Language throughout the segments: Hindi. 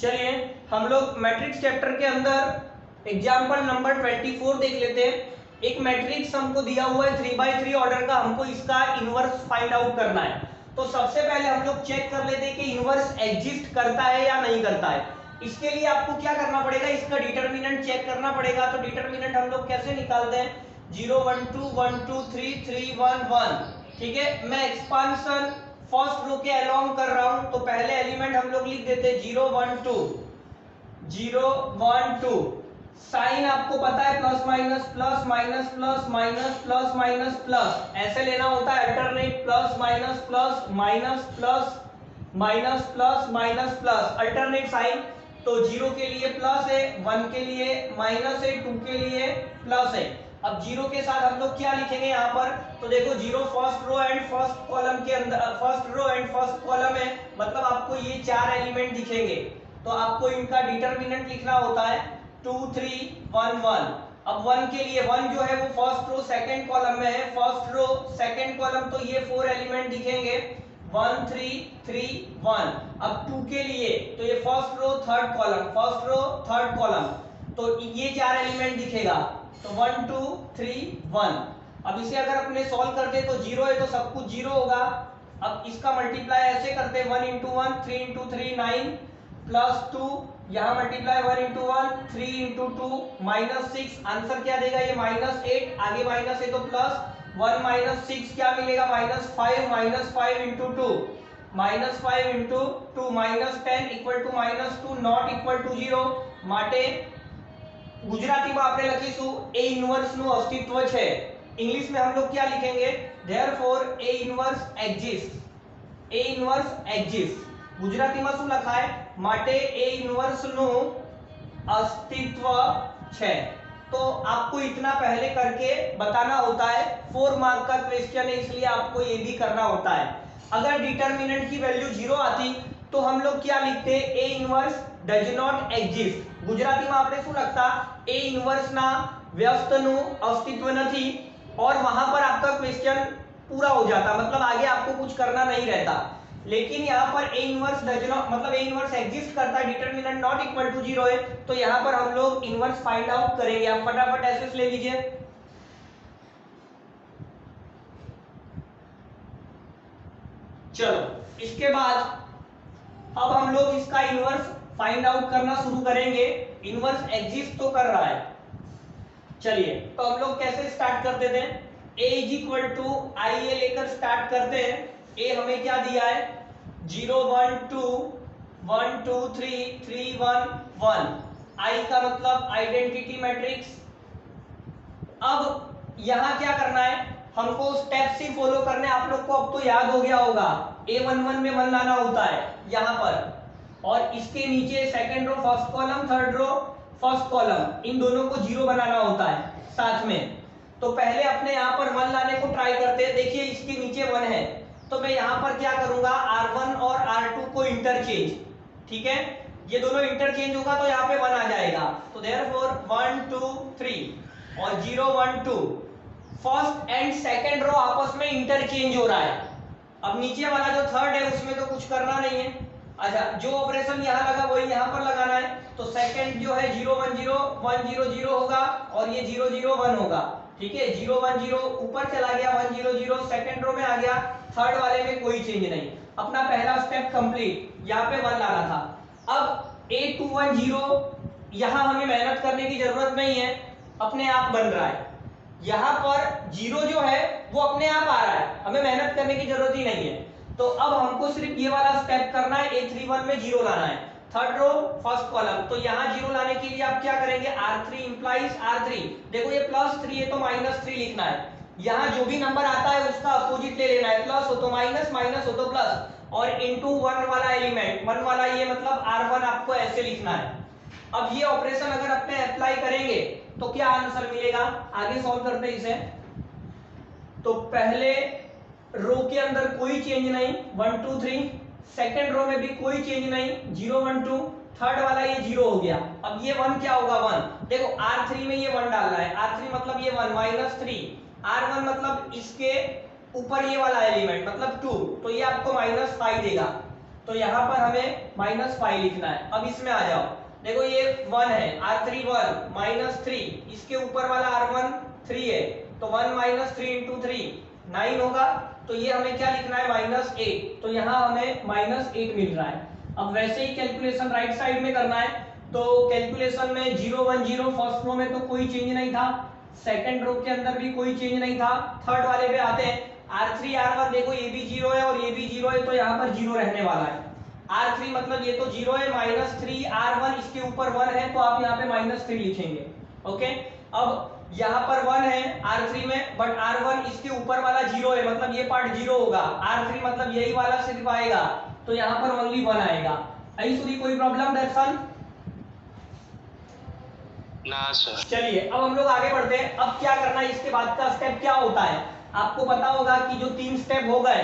चलिए हम लोग मैट्रिक्स चैप्टर के अंदर एग्जाम्पल नंबर 24 देख लेते हैं। एक मैट्रिक्स हमको दिया हुआ है 3x3 ऑर्डर का, हमको इसका इनवर्स फाइंड आउट करना है। तो सबसे पहले हम लोग चेक कर लेते हैं कि इनवर्स एग्जिस्ट करता है या नहीं करता है। इसके लिए आपको क्या करना पड़ेगा, इसका डिटरमिनेंट चेक करना पड़ेगा। तो डिटरमिनेंट हम लोग कैसे निकालते हैं, 0 1 2 1 2 3 3 1 1। ठीक है, मैं एक्सपांशन फर्स्ट रो के अलोंग कर रहा हूं, तो पहले एलिमेंट हम लोग लिख देते 0 1 2 0 1 2। साइन आपको पता है plus minus plus minus plus minus plus minus plus, ऐसे लेना होता है alternate, plus minus plus minus plus minus plus minus plus alternate sign. तो 0 के लिए प्लस है, 1 के लिए माइनस है, 2 के लिए प्लस है। अब 0 के साथ हम लोग क्या लिखेंगे यहाँ पर, तो देखो 0 first row and first column के अंदर, first row and first column है, मतलब आपको ये 4 एलिमेंट दिखेंगे। तो आपको इनका डिटरमिनेंट लिखना होता है 2 3 1 1। अब 1 के लिए 1 जो है वो फर्स्ट रो सेकंड कॉलम में है, फर्स्ट रो सेकंड कॉलम, तो ये 4 एलिमेंट दिखेंगे 1 3 3 1। अब 2 के लिए तो ये first row third column, first row third column, तो ये 4 एलिमेंट दिखेगा, तो 1 2 3 1। अब इसे अगर अपने सॉल्व करते तो 0 है तो सब कुछ 0 होगा। अब इसका मल्टीप्लाई ऐसे करते 1 × 1 3 × 3 9 प्लस 2, यहाँ मल्टीप्लाई 1 × 1 3 × 2 -6। आंसर क्या देगा ये -8, आगे माइनस है तो प्लस 1 -6 क्या मिलेगा -5 -5 × 2 -5 × 2 -10 = -2 नॉट इक्वल टू 0 માટે ગુજરાતીમાં આપણે લખીશું a ઇન્વર્સ નું અસ્તિત્વ છે। इंग्लिश में हम लोग क्या लिखेंगे, therefore a inverse exists, a inverse exists। ગુજરાતીમાં શું લખાય, માટે a inverse નું अस्तित्व છે। तो आपको इतना पहले करके बताना होता है, 4 मार्क का क्वेश्चन है इसलिए आपको ये भी करना होता है। अगर डिटरमिनेंट की वैल्यू 0 आती तो हम लोग क्या लिखते, a inverse does not exist. ગુજરાતીમાં આપણે શું લખતા, a इनवर्स ના વ્યસ્તનું अस्तित्व નથી, और वहां पर आपका क्वेश्चन पूरा हो जाता, मतलब आगे आपको कुछ करना नहीं रहता। लेकिन यहाँ पर a इनवर्स डज नॉट, मतलब a इनवर्स एग्जिस्ट करता है, डिटरमिनेंट नॉट इक्वल टू 0 है, तो यहाँ पर हम लोग इनवर्स फाइंड आउट करेंगे। आप फटाफट एसएस ले लीजिए। चलो इसके बाद अब हम लोग इसका इनवर्स फाइंड आउट करना शुरू करेंगे। इनवर्स एग्जिस्ट तो कर रहा है, चलिए तो हम लोग कैसे स्टार्ट करते थे, a = IA लेकर स्टार्ट करते हैं। a हमें क्या दिया है, 0 1 2 1 2 3 3 1 1। I का मतलब आइडेंटिटी मैट्रिक्स। अब यहाँ क्या करना है, हमको स्टेप्स ही फॉलो करने, आप लोग को अब तो याद हो गया होगा, A11 में 1 लाना होता है यहाँ पर, और इसके नीचे second row first column, third row first column, इन दोनों को 0 बनाना होता है साथ में। तो पहले अपने यहाँ पर 1 लाने को ट्राई करते हैं। देखिए इसके नीचे 1 है, तो मैं यहाँ पर क्या करूंगा, R1 और R2 को इंटरचेंज, ठीक है, ये दोनों इंटरचेंज होगा तो यहाँ पे 1 आ जाएगा। तो देयरफॉर 1 2 3 और 0 1 2, फर्स्ट एंड सेकंड रो आपस में इंटरचेंज हो रहा है। अब नीचे वाला जो थर्ड है उसमें तो कुछ करना नहीं है। अच्छा, जो ऑपरेशन यहाँ लगा वही यहाँ पर लगाना है। तो सेकंड जो है 0 1 0 1 0 0 होगा, और ये 0 0 1 होगा, ठीक है। 0 1 0 ऊपर चला गया, 1 0 0 सेकंड रो में आ गया, थर्ड वाले में कोई चेंज नहीं। अपना पहला स्टेप कंप्लीट, यहाँ पे 1 लाना था। अब A210, यहाँ हमें मेहनत करने की जरूरत नहीं है, अपने आप बन रहा है। यहाँ पर 0 जो है वो अपने आप आ रहा है, हमें मेहनत करने की जरूरत ही नहीं है। तो अब हमको सिर्फ ये वाला स्टेप करना है, A31 में 0 लाना है, थर्ड रो फर्स्ट कॉलम। तो यहाँ 0 लाने के लिए आप क्या करेंगे, R3 implies R3। देखो ये +3 है तो -3 लिखना है। यहाँ जो भी नंबर आता है उसका अपोजिट ले लेना है, प्लस हो तो माइनस, माइनस हो तो प्लस, और इनटू 1 वाला एलिमेंट, 1 वाला ये मतलब R1 आपको ऐसे लिखना है। अब ये ऑपरेशन अगर अपने अप्लाई करेंगे तो क्या आंसर मिलेगा, आगे सॉल्व करते हैं इसे। तो पहले रो के अंदर कोई चेंज नहीं, 1 2 3, सेकंड रो में भी कोई चेंज नहीं, 0 1 2, थर्ड वाला ये 0 हो गया। अब ये 1 क्या होगा, 1। देखो R3 में ये 1 डालना है, R3 मतलब ये 1 -3, R1 मतलब इसके ऊपर ये वाला एलिमेंट मतलब 2, तो ये आपको -5 देगा। तो यहाँ पर हमें -5 लिखना है। अब इसमें आ जाओ, देखो ये 1 है, R3 1 -3, इसके ऊपर वाला R1 3 है, तो 1 -3 × 3 9 होगा, तो ये हमें क्या लिखना है -8, तो यहाँ हमें -8 मिल रहा है। अब वैसे ही कैलकुलेशन राइट साइड में करना है, तो कैलकुलेशन में 0 1 0 फर्स्ट रो में तो कोई चेंज नहीं था, सेकंड रो के अंदर भी कोई चेंज नहीं था, थर्ड वाले पे आते हैं। R3 R1 देखो ये भी 0 है और ये भी 0 है, तो यहाँ पर 0 रहने वाला है। R3 मतलब ये तो 0 है, -3 R1 इसके ऊपर 1 है, तो आप यहाँ पे -3 लिखेंगे। ओके, अब यहाँ पर 1 है R3 में, बट R1 इसके ऊपर वाला 0 है, मतलब ये पार्ट 0 होगा, R3 मतलब यही वाला सिर्फ आएगा, तो यहाँ पर ओनली 1 आएगा। आई सुनी कोई प्रॉब्लम दर्शन? ना सर। चलिए अब हम लोग आगे बढ़ते हैं। अब क्या करना है, इसके बाद का स्टेप क्या होता है, आपको पता होगा कि जो 3 स्टेप हो गए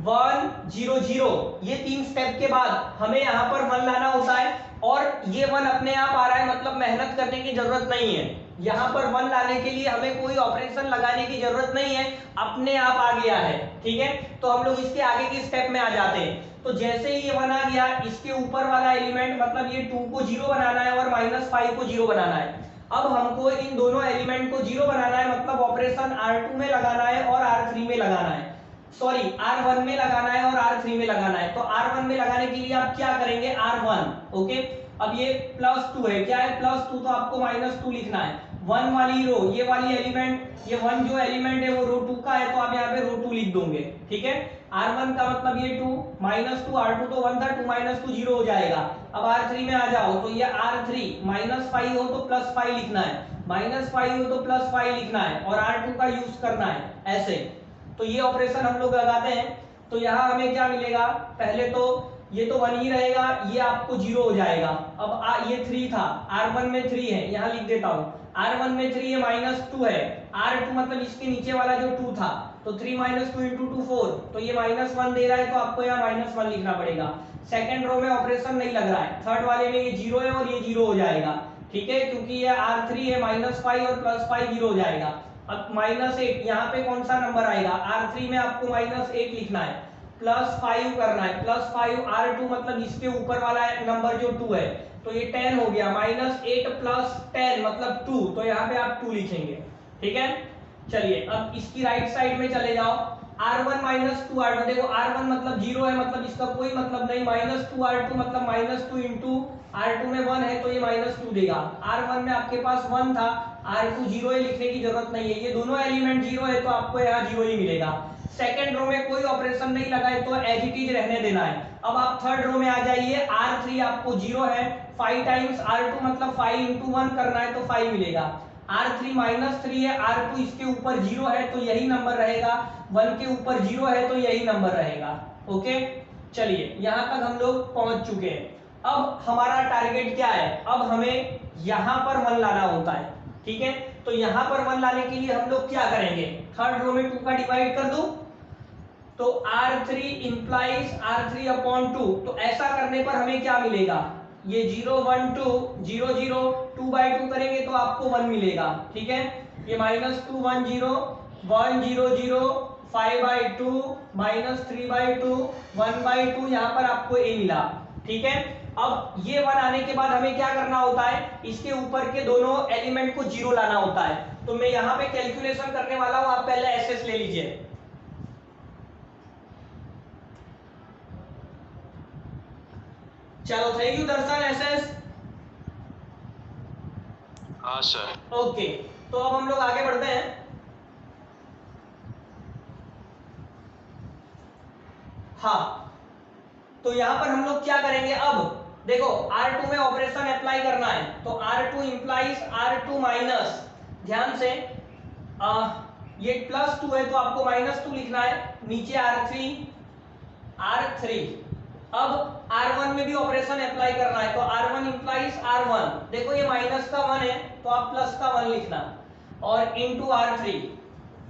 1 0 0, ये 3 स्टेप के बाद हमें यहाँ पर 1 लाना होता है, और ये 1 अपने आप आ रहा है, मतलब मेहनत करने की जरूरत नहीं है। यहाँ पर 1 लाने के लिए हमें कोई ऑपरेशन लगाने की जरूरत नहीं है, अपने आप आ गया है। ठीक है, तो हम लोग इसके आगे की स्टेप में आ जाते हैं। तो जैसे ही ये 1 आ गया, इसके ऊपर वाला एलिमेंट मतलब ये 2 को 0 बनाना है और -5 को 0 बनाना है। अब हमको इन दोनों एलिमेंट को 0 बनाना है, मतलब ऑपरेशन R2 में लगाना है और R3 में लगाना है, सॉरी R1 में लगाना है और R3 में लगाना है। तो R1 में लगाने के लिए आप क्या करेंगे, R1। ओके, अब ये +2 है, क्या है +2, तो आपको -2 लिखना है। 1 वाली रो, ये वाली एलिमेंट, ये 1 जो एलिमेंट है वो रो 2 का है, तो आप यहाँ पे रो 2 लिख दोगे। ठीक है, R1 का मतलब ये 2 -2, R2 तो 1 था, 2 -2 0 हो जाएगा। अब R3 में आ जाओ, तो ये R3 -5 हो तो +5 लिखना है, -5 हो तो +5 लिखना है, और R2 का यूज करना है ऐसे। तो ये ऑपरेशन हम लोग लगाते हैं। तो यहाँ हमें क्या मिलेगा, पहले तो ये तो 1 ही रहेगा, ये आपको 0 हो जाएगा। अब ये 3 था, R1 में 3 है, यहाँ लिख देता हूँ, R1 में 3 है, -2 है, R2 मतलब इसके नीचे वाला जो 2 था, तो 3 - 2 × 2 4, तो ये -1 दे रहा है, तो आपको यहाँ -1 लिखना पड़ेगा। सेकंड रो में ऑपरेशन नहीं लग रहा है, थर्ड वाले में ये 0 है और ये 0 हो जाएगा। ठीक है, क्योंकि ये R3 है, -5 और +5 0 हो जाएगा। अब -8, यहाँ पे कौन सा नंबर आएगा, R3 में आपको -8 लिखना है, +5 करना है, +5 R2 मतलब इसके ऊपर वाला नंबर जो 2 है, तो ये 10 हो गया, -8 + 10 मतलब 2, तो यहाँ पे आप 2 लिखेंगे। ठीक है, चलिए अब इसकी राइट साइड में चले जाओ, R1 - 2 R2, देखो R1 मतलब 0 है, मतलब इसका कोई मतलब नहीं, -2 R2 मतलब -2 × R2 में 1 है, तो ये -2 देगा। R1 में आपके पास 1 था, R2 0 है, लिखने की जरूरत नहीं है, ये दोनों एलिमेंट 0 है, तो आपको यहाँ 0 ही मिलेगा। सेकंड रो में कोई ऑपरेशन नहीं लगा है, तो एज इट इज रहने देना है। अब आप थर्ड रो में आ जाइए, R3 आपको 0 है, 5 टाइम्स R2 मतलब 5 × 1 करना है, तो 5 मिलेगा। R3 -3 है, R2 इसके ऊपर 0 है, तो यही नंबर रहेगा, 1 के ऊपर 0 है, तो यही नंबर रहेगा। ओके, चलिए यहाँ तक हम लोग पहुंच चुके हैं। अब हमारा टारगेट क्या है, अब हमें यहाँ पर 1 लाना होता है। ठीक है, तो यहाँ पर 1 लाने के लिए हम लोग क्या करेंगे, थर्ड रो में 2 का डिवाइड कर दो, तो R3 implies R3/2, तो ऐसा करने पर हमें क्या मिलेगा, ये 0 1 2 0 0 2/2 करेंगे तो आपको 1 मिलेगा। ठीक है, ये -2 1 0 1 0 0 5/2 -3/2 1/2, यहाँ पर आपको A मिला। ठीक है, अब ये 1 आने के बाद हमें क्या करना होता है, इसके ऊपर के दोनों एलिमेंट को 0 लाना होता है। तो मैं यहाँ पे कैलकुलेशन करने वाला हूँ, आप पहले एसएस ले लीजिए। चलो थैंक यू दर्शन एसएस। हाँ सर। ओके, तो अब हम लोग आगे बढ़ते हैं। हाँ, तो यहां पर हम लोग क्या करेंगे, अब देखो R2 में ऑपरेशन अप्लाई करना है, तो R2 इंप्लाइज R2 माइनस, ध्यान से ये +2 है, तो आपको -2 लिखना है, नीचे R3। अब R1 में भी ऑपरेशन अप्लाई करना है, तो R1 इंप्लाइज R1, देखो ये माइनस का 1 है, तो आप प्लस का 1 लिखना, और इंटू R3,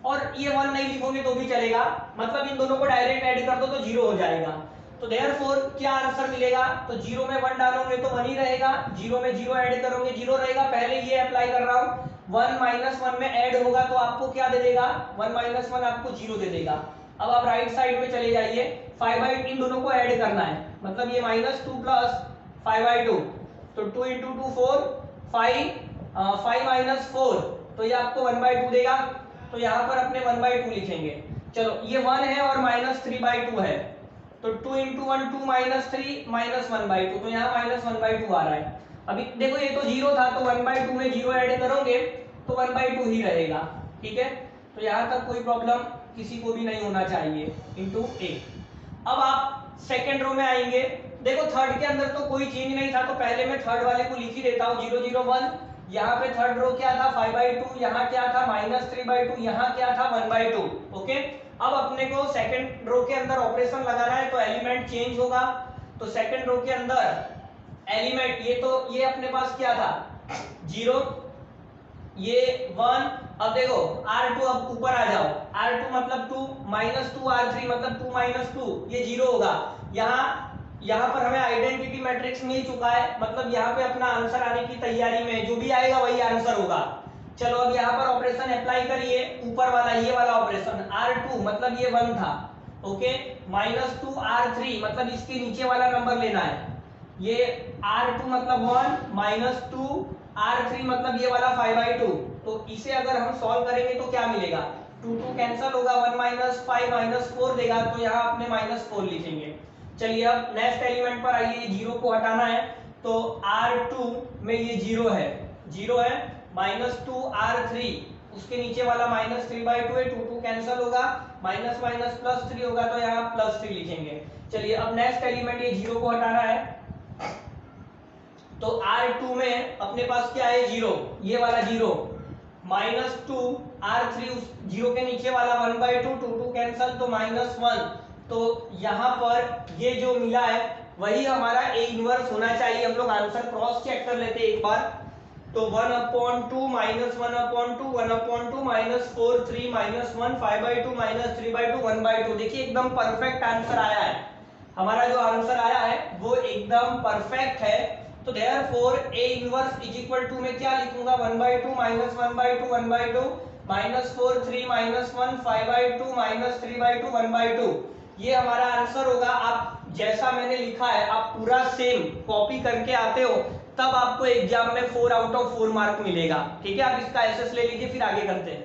और ये 1 नहीं लिखोगे तो भी चलेगा, मतलब इन दोनों को डायरेक्ट ऐड कर दो तो 0 हो जाएगा। तो देयरफॉर क्या आंसर मिलेगा, तो 0 में 1 डालोगे तो 1 ही रहेगा, 0 में 0 ऐड करोगे 0 रहेगा। पहले ये अप्लाई कर रहा हूं, 1 - 1 में ऐड होगा तो आपको क्या दे देगा, 1 - 1 आपको 0 दे देगा। अब आप राइट साइड में चले जाइए, 5/2 इन दोनों को ऐड करना है, मतलब ये -2 प्लस 5/2, तो 2 × 2 4, 5 4, तो ये आपको 1/2 देगा। तो यहाँ पर अपने 1/2 लिखेंगे। चलो ये 1 है और -3/2 है, तो 2 × 1 2 -3 -1/2, तो यहाँ -1/2 आ रहा है। अभी देखो ये तो 0 था, तो 1/2 में 0 ऐड करोगे तो 1/2 ही रहेगा, ठीक है। तो यहाँ तक कोई प्रॉब्लम किसी को भी नहीं होना चाहिए, इंटू a। अब आप सेकेंड रो में आएंगे। देखो थर्ड के अंदर तो कोई चेंज नहीं था, तो पहले मैं थर्ड वाले को लिख ही देता हूँ, 0 0 1। यहाँ पे थर्ड रो क्या था 5/2, यहाँ क्या था -3/2, यहाँ क्या था 1/2, ओके। अब अपने को सेकंड रो के अंदर ऑपरेशन लगाना है, तो एलिमेंट चेंज होगा। तो सेकंड रो के अंदर एलिमेंट ये अपने पास क्या था 0, ये 1। अब देखो R2, अब ऊपर आ जाओ, R2 मतलब 2, -2 R3 मतलब 2 - 2, ये 0 होगा। यहाँ पर हमें आइडेंटिटी मैट्रिक्स मिल चुका है, मतलब यहाँ पे अपना आंसर आने की तैयारी में, जो भी आएगा वही आंसर होगा। चलो अब यहाँ पर ऑपरेशन अप्लाई करिए, ऊपर वाला ये वाला ऑपरेशन, R2 मतलब ये 1 था, ओके, -2 R3 मतलब इसके नीचे वाला नंबर लेना है, ये R2 मतलब 1, -2 R3 मतलब ये वाला 5/2। तो इसे अगर हम सॉल्व करेंगे तो क्या मिलेगा, 2 2 कैंसिल होगा, 1 - 5 - 4 देगा, तो यहाँ अपने -4 लिखेंगे। चलिए अब नेक्स्ट एलिमेंट पर आइए, ये 0 को हटाना है, तो R2 में ये 0 है, -2 R3, उसके नीचे वाला -3/2 है, 2 2 कैंसिल होगा, माइनस +3 होगा, तो यहाँ +3 लिखेंगे। चलिए अब नेक्स्ट एलिमेंट, ये 0 को हटाना है, तो R2 में अपने पास क्या है 0, ये वाला 0, -2 R3, उस 0 के नीचे वाला 1/2, 2 2 कैंसिल, तो -1। तो यहाँ पर ये जो मिला है वही हमारा A इनवर्स होना चाहिए। हम लोग आंसर क्रॉस चेक कर लेते हैं एक बार, तो 1/2 -1/2 1/2 -4 3 -1 5/2 -3/2 1/2। देखिए एकदम परफेक्ट आंसर आया है, हमारा जो आंसर आया है वो एकदम परफेक्ट है। तो therefore A inverse is equal to में क्या लिखूंगा, 1/2 -1/2 1/2 -4 3 -1 5/2 -3/2 1/2, ये हमारा आंसर होगा। आप जैसा मैंने लिखा है आप पूरा सेम कॉपी करके आते हो, तब आपको एग्जाम में 4 आउट ऑफ 4 मार्क मिलेगा, ठीक है। आप इसका एसएस ले लीजिए, फिर आगे करते हैं।